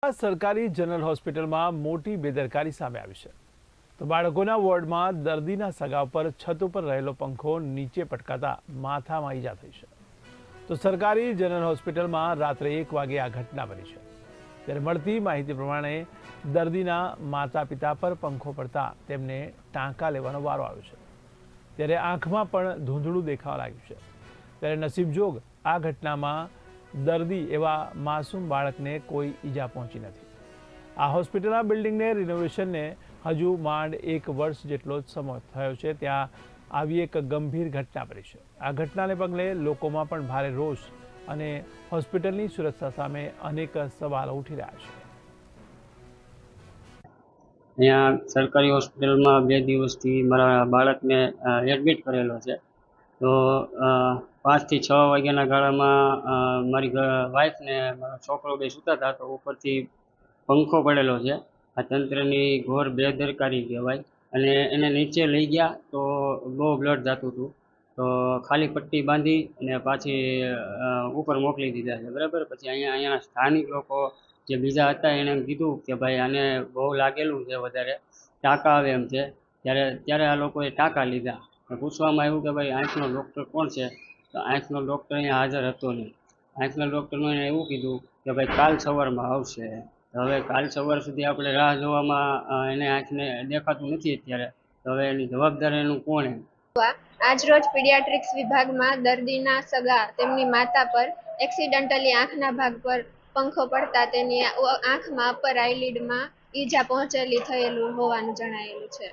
સરકારી જનરલ હોસ્પિટલમાં મોટી બેદરકારી સામે આવી છે તો બાળકોના વોર્ડમાં દર્દીના સગા પર છત ઉપર રહેલો પંખો નીચે પટકાતા માથામાં ઈજા થઈ છે તો સરકારી જનરલ હોસ્પિટલમાં રાત્રે 1 વાગે આ ઘટના બની છે ત્યારે મળતી માહિતી પ્રમાણે દર્દીના માતા પિતા પર પંખો પડતા તેમને ટાંકા લેવાનો વારો આવ્યો છે ત્યારે આંખમાં પણ ધૂંધળું દેખાવા લાગ્યું છે ત્યારે નસીબજોગ આ ઘટનામાં દર્દી એવા માસૂમ બાળકને કોઈ ઈજા પહોંચી નથી। આ હોસ્પિટલના બિલ્ડિંગને રિનોવેશનને હજુ માંડ 1 વર્ષ જેટલો જ સમય થયો છે ત્યાં આવી એક ગંભીર ઘટના બની છે। આ ઘટનાને પગલે લોકોમાં પણ ભારે રોષ અને હોસ્પિટલની સુરક્ષા સામે અનેક સવાલો ઉઠી રહ્યા છે। અહીંયા સરકારી હોસ્પિટલમાં 2 દિવસથી મારા બાળકને એડમિટ કરેલો છે તો 5 થી 6 વાગ્યાના ગાળામાં મારી વાઈફ ને મારો છોકરો બે સૂતા હતા તો ઉપરથી પંખો પડેલો છે। આ તંત્રની ઘોર બેદરકારી કહેવાય અને એને નીચે લઈ ગયા તો બહુ બ્લડ જતું હતું તો ખાલી પટ્ટી બાંધી અને પાછી ઉપર મોકલી દીધા છે બરાબર। પછી અહીંયાના સ્થાનિક લોકો જે બીજા હતા એણે એમ કીધું કે ભાઈ આને બહુ લાગેલું છે વધારે ટાંકા આવે એમ છે ત્યારે આ લોકોએ ટાંકા લીધા। પૂછવામાં આવ્યું કે ભાઈ આંખનો ડૉક્ટર કોણ છે તો આંખનો ડૉક્ટર અહીંયા હાજર હતો નહીં। આંખના ડૉક્ટરનું એને એવું કીધું કે ભાઈ કાલ સવારમાં આવશે। હવે કાલ સવાર સુધી આપણે રાહ જોવામાં એને આંખને દેખાતું નથી અત્યારે તો હવે એની જવાબદાર એનું કોણ? આજરોજ પીડિયાટ્રિક્સ વિભાગમાં દર્દીના સગા તેમની માતા પર એક્સિડન્ટલી આંખના ભાગ પર પંખો પડતા તેની આંખમાં અપર આઈલિડમાં ઈજા પહોંચેલી થયેલું હોવાનું જણાયેલું છે।